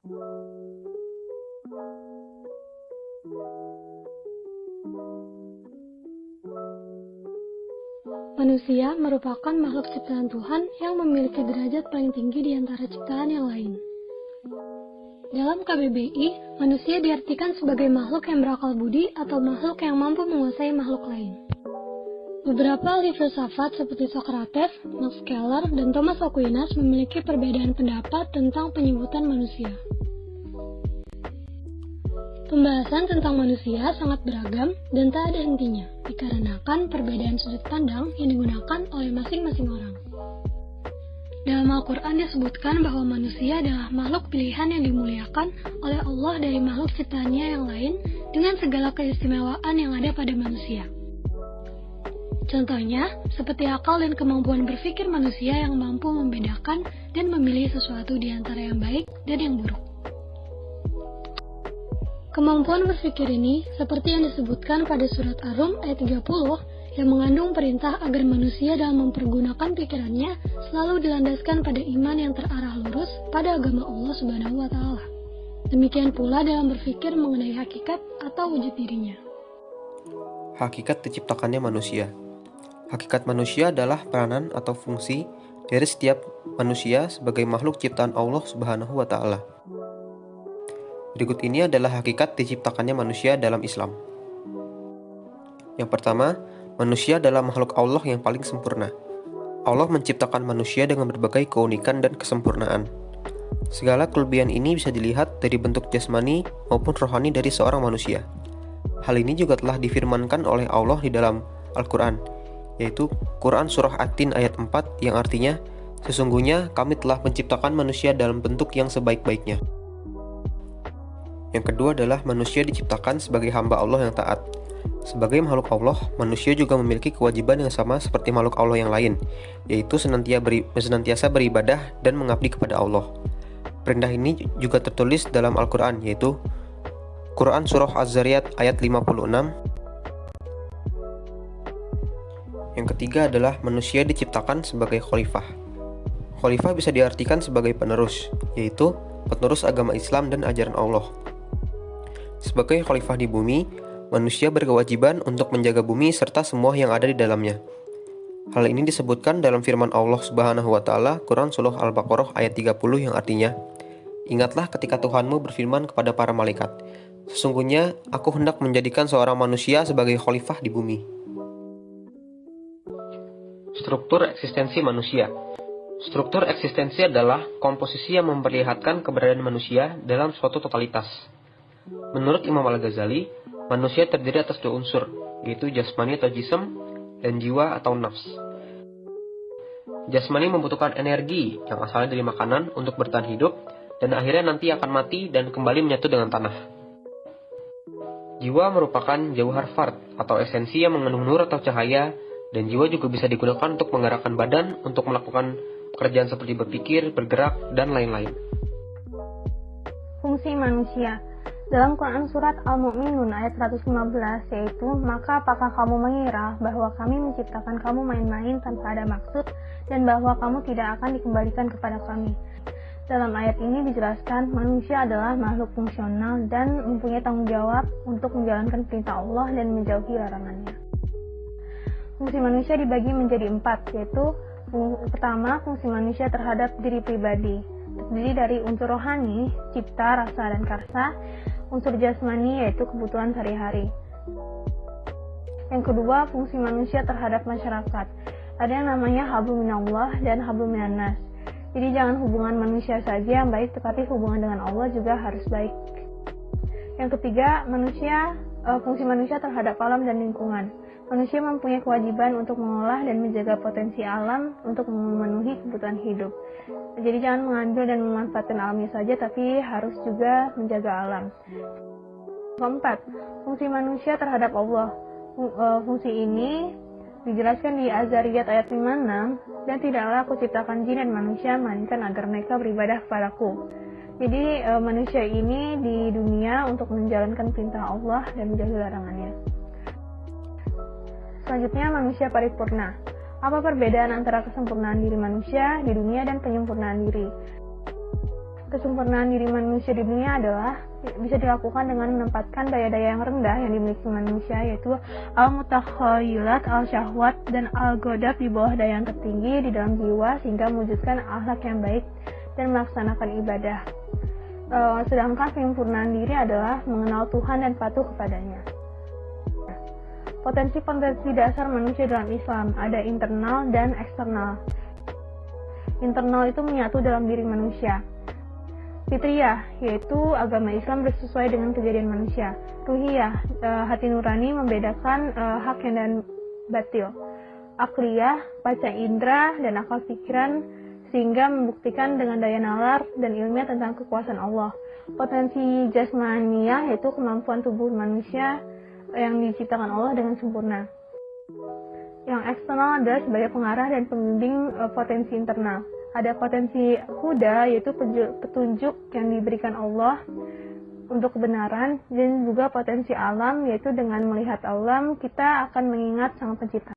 Manusia merupakan makhluk ciptaan Tuhan yang memiliki derajat paling tinggi di antara ciptaan yang lain. Dalam KBBI, manusia diartikan sebagai makhluk yang berakal budi atau makhluk yang mampu menguasai makhluk lain. Beberapa ahli filsafat seperti Socrates, Max Keller, dan Thomas Aquinas memiliki perbedaan pendapat tentang penyebutan manusia. Pembahasan tentang manusia sangat beragam dan tak ada hentinya, dikarenakan perbedaan sudut pandang yang digunakan oleh masing-masing orang. Dalam Al-Quran disebutkan bahwa manusia adalah makhluk pilihan yang dimuliakan oleh Allah dari makhluk ciptaannya yang lain dengan segala keistimewaan yang ada pada manusia. Contohnya, seperti akal dan kemampuan berpikir manusia yang mampu membedakan dan memilih sesuatu di antara yang baik dan yang buruk. Kemampuan berpikir ini, seperti yang disebutkan pada surat Ar-Rum ayat 30, yang mengandung perintah agar manusia dalam mempergunakan pikirannya selalu dilandaskan pada iman yang terarah lurus pada agama Allah Subhanahu wa Ta'ala. Demikian pula dalam berpikir mengenai hakikat atau wujud dirinya. Hakikat diciptakannya manusia. Hakikat manusia adalah peranan atau fungsi dari setiap manusia sebagai makhluk ciptaan Allah Subhanahu wa Ta'ala. Berikut ini adalah hakikat diciptakannya manusia dalam Islam. Yang pertama, manusia adalah makhluk Allah yang paling sempurna. Allah menciptakan manusia dengan berbagai keunikan dan kesempurnaan. Segala kelebihan ini bisa dilihat dari bentuk jasmani maupun rohani dari seorang manusia. Hal ini juga telah difirmankan oleh Allah di dalam Al-Quran, yaitu Quran Surah At-Tin ayat 4 yang artinya, sesungguhnya kami telah menciptakan manusia dalam bentuk yang sebaik-baiknya. Yang kedua adalah manusia diciptakan sebagai hamba Allah yang taat. Sebagai makhluk Allah, manusia juga memiliki kewajiban yang sama seperti makhluk Allah yang lain, yaitu senantiasa beribadah dan mengabdi kepada Allah. Perintah ini juga tertulis dalam Al-Quran, yaitu Quran Surah Az-Zariyat ayat 56. Yang ketiga adalah manusia diciptakan sebagai khalifah. Khalifah bisa diartikan sebagai penerus, yaitu penerus agama Islam dan ajaran Allah. Sebagai khalifah di bumi, manusia berkewajiban untuk menjaga bumi serta semua yang ada di dalamnya. Hal ini disebutkan dalam firman Allah Subhanahu wa Ta'ala, Quran Surah Al-Baqarah ayat 30 yang artinya, ingatlah ketika Tuhanmu berfirman kepada para malaikat, sesungguhnya aku hendak menjadikan seorang manusia sebagai khalifah di bumi. Struktur eksistensi manusia. Struktur eksistensi adalah komposisi yang memperlihatkan keberadaan manusia dalam suatu totalitas. Menurut Imam Al-Ghazali, manusia terdiri atas dua unsur, yaitu jasmani atau jism dan jiwa atau nafs. Jasmani membutuhkan energi yang asalnya dari makanan untuk bertahan hidup dan akhirnya nanti akan mati dan kembali menyatu dengan tanah. Jiwa merupakan jauhar fard atau esensi yang mengandung nur atau cahaya, dan jiwa juga bisa digunakan untuk menggerakkan badan untuk melakukan pekerjaan seperti berpikir, bergerak, dan lain-lain. Fungsi manusia. Dalam Quran Surat Al-Mu'minun ayat 115, yaitu, maka apakah kamu mengira bahwa kami menciptakan kamu main-main tanpa ada maksud, dan bahwa kamu tidak akan dikembalikan kepada kami. Dalam ayat ini dijelaskan, manusia adalah makhluk fungsional dan mempunyai tanggung jawab untuk menjalankan perintah Allah dan menjauhi larangannya. Fungsi manusia dibagi menjadi 4, yaitu, pertama, fungsi manusia terhadap diri pribadi, terdiri dari unsur rohani, cipta, rasa, dan karsa, unsur jasmani yaitu kebutuhan sehari-hari. Yang kedua, fungsi manusia terhadap masyarakat. Ada yang namanya hablum minallah dan hablum minannas. Jadi jangan hubungan manusia saja yang baik, tetapi hubungan dengan Allah juga harus baik. Yang ketiga, fungsi manusia terhadap alam dan lingkungan. Manusia mempunyai kewajiban untuk mengolah dan menjaga potensi alam untuk memenuhi kebutuhan hidup. Jadi jangan mengambil dan memanfaatkan alamnya saja, tapi harus juga menjaga alam. Keempat, fungsi manusia terhadap Allah. Fungsi ini dijelaskan di Az-Zariyat ayat 56, dan tidaklah aku ciptakan jin dan manusia, melainkan agar mereka beribadah kepadaku. Jadi manusia ini di dunia untuk menjalankan perintah Allah dan menjauhi larangannya. Selanjutnya, manusia paripurna. Apa perbedaan antara kesempurnaan diri manusia di dunia dan penyempurnaan diri? Kesempurnaan diri manusia di dunia adalah bisa dilakukan dengan menempatkan daya-daya yang rendah yang dimiliki manusia, yaitu al-mutakhayilat, al-syahwat, dan al-ghadab di bawah daya yang tertinggi di dalam jiwa sehingga mewujudkan akhlak yang baik dan melaksanakan ibadah. Sedangkan penyempurnaan diri adalah mengenal Tuhan dan patuh kepadanya. Potensi-potensi dasar manusia dalam Islam ada internal dan eksternal. Internal itu menyatu dalam diri manusia. Fitriyah, yaitu agama Islam bersesuai dengan kejadian manusia. Ruhiyah, hati nurani membedakan hak dan batil. Akliyah, panca indera dan akal pikiran sehingga membuktikan dengan daya nalar dan ilmiah tentang kekuasaan Allah. Potensi jasmaniyah, yaitu kemampuan tubuh manusia yang diciptakan Allah dengan sempurna. Yang eksternal adalah sebagai pengarah dan pembimbing potensi internal. Ada potensi huda, yaitu petunjuk yang diberikan Allah untuk kebenaran, dan juga potensi alam, yaitu dengan melihat alam kita akan mengingat Sang Pencipta.